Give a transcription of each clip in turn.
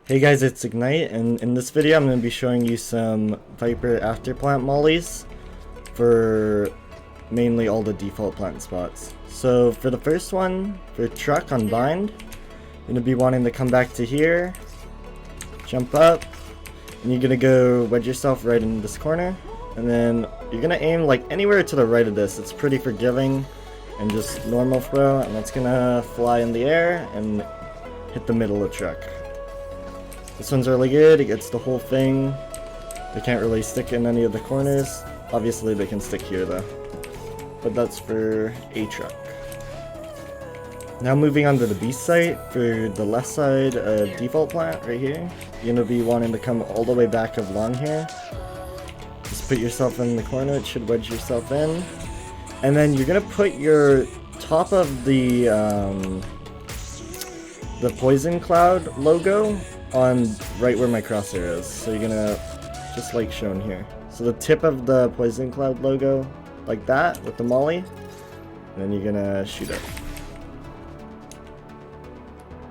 Hey guys, it's Ignite, and in this video I'm going to be showing you some Viper afterplant mollies for mainly all the default plant spots. So for the first one, for truck on bind, you're going to be wanting to come back to here, jump up, and you're going to go wedge yourself right in this corner, and then you're going to aim like anywhere to the right of this. It's pretty forgiving, and just normal throw, and that's going to fly in the air and hit the middle of truck. This one's really good, it gets the whole thing. They can't really stick in any of the corners. Obviously they can stick here though. But that's for a truck. Now moving on to the B site, for the left side default plant right here. You're going to be wanting to come all the way back of long here. Just put yourself in the corner, it should wedge yourself in. And then you're going to put your top of the poison cloud logo on right where my crosshair is. So you're gonna, just like shown here. So the tip of the poison cloud logo, like that, with the molly, and then you're gonna shoot it.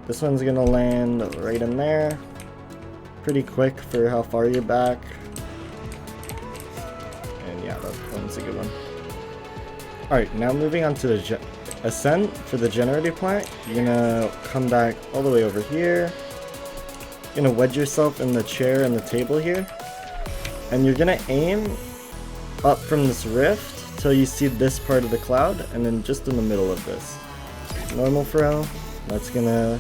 This one's gonna land right in there. Pretty quick for how far you're back. And yeah, that one's a good one. Alright, now moving on to the ASCENT for the generator plant. You're gonna come back all the way over here. You're gonna wedge yourself in the chair and the table here, and you're gonna aim up from this rift till you see this part of the cloud, and then just in the middle of this. Normal throw. It's gonna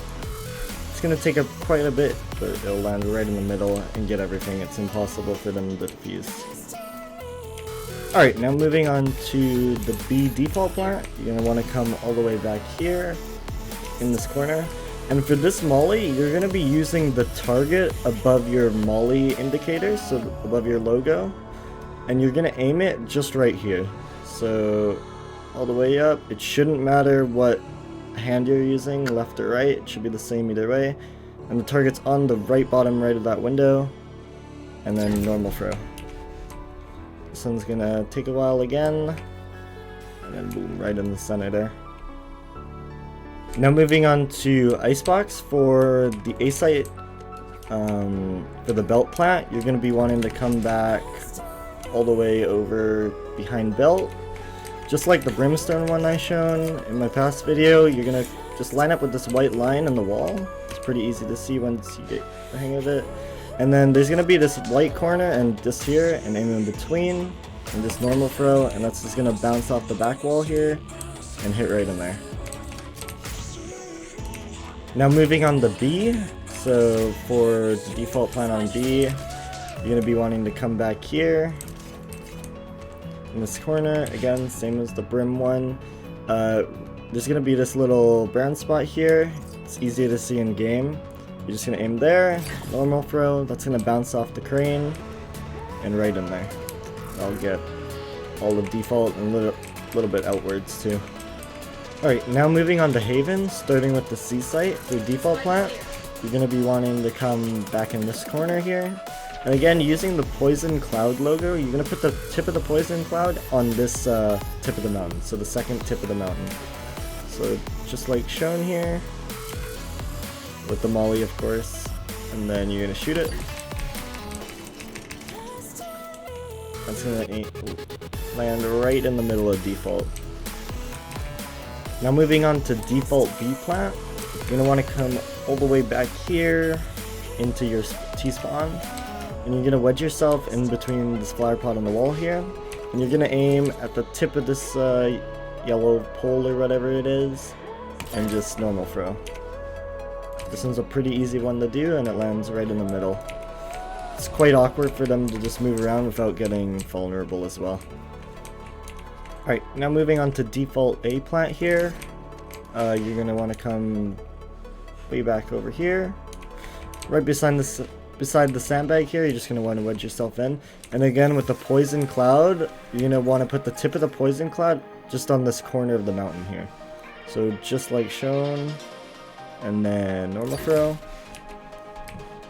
take up quite a bit, but it'll land right in the middle and get everything. It's impossible for them to defuse. Alright, now moving on to the B default plant. You're gonna want to come all the way back here in this corner. And for this molly, you're going to be using the target above your molly indicator, so above your logo. And you're going to aim it just right here. So all the way up. It shouldn't matter what hand you're using, left or right. It should be the same either way. And the target's on the right bottom right of that window. And then normal throw. This one's going to take a while again. And then boom, right in the center there. Now moving on to ICEBOX for the A site, for the belt plant, you're going to be wanting to come back all the way over behind belt. Just like the brimstone one I shown in my past video, you're going to just line up with this white line in the wall. It's pretty easy to see once you get the hang of it. And then there's going to be this white corner and this here, and aim in between, and this normal throw, and that's just going to bounce off the back wall here and hit right in there. Now moving on to B, so for the default plant on B, you're going to be wanting to come back here, in this corner, again, same as the brim one. There's going to be this little brown spot here, it's easier to see in game. You're just going to aim there, normal throw, that's going to bounce off the crane, and right in there. I'll get all the default and a little bit outwards too. Alright, now moving on to Haven, starting with the C site for default plant. You're going to be wanting to come back in this corner here. And again, using the poison cloud logo, you're going to put the tip of the poison cloud on this tip of the mountain. So the second tip of the mountain. So just like shown here, with the molly of course. And then you're going to shoot it. That's going to land right in the middle of default. Now moving on to default B plant, you're going to want to come all the way back here into your T-spawn, and you're going to wedge yourself in between this flower pot on the wall here, and you're going to aim at the tip of this yellow pole or whatever it is, and just normal throw. This one's a pretty easy one to do, and it lands right in the middle. It's quite awkward for them to just move around without getting vulnerable as well. Alright, now moving on to default A plant here. You're going to want to come way back over here. Right beside the sandbag here, you're just going to want to wedge yourself in. And again, with the poison cloud, you're going to want to put the tip of the poison cloud just on this corner of the mountain here. So just like shown. And then normal throw.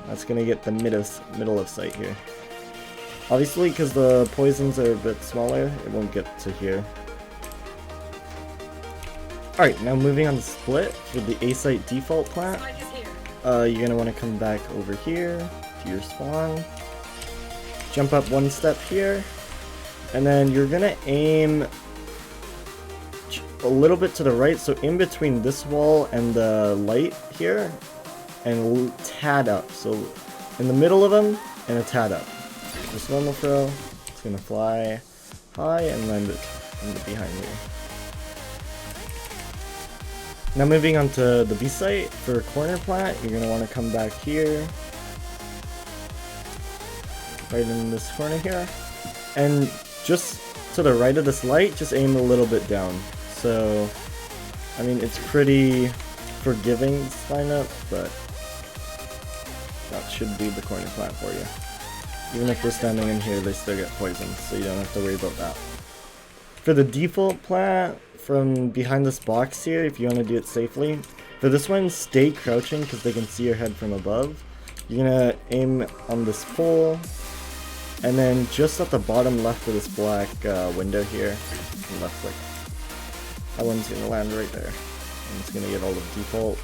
That's going to get the middle of sight here. Obviously, because the poisons are a bit smaller, it won't get to here. Alright, now moving on to split with the A site default plant. you're gonna want to come back over here to your spawn, jump up one step here, and then you're gonna aim a little bit to the right, so in between this wall and the light here, and a tad up, so in the middle of them, and a tad up. Just normal throw, it's gonna fly high and land it behind you. Now moving on to the B site, for corner plant, you're gonna want to come back here, right in this corner here, and just to the right of this light, just aim a little bit down. So, I mean, it's pretty forgiving, this lineup, but that should be the corner plant for you. Even if they're standing in here, they still get poisoned, so you don't have to worry about that. For the default plant, from behind this box here, if you want to do it safely, for this one, stay crouching because they can see your head from above. You're gonna aim on this pole, and then just at the bottom left of this black window here, left click. That one's gonna land right there. And it's gonna get all the default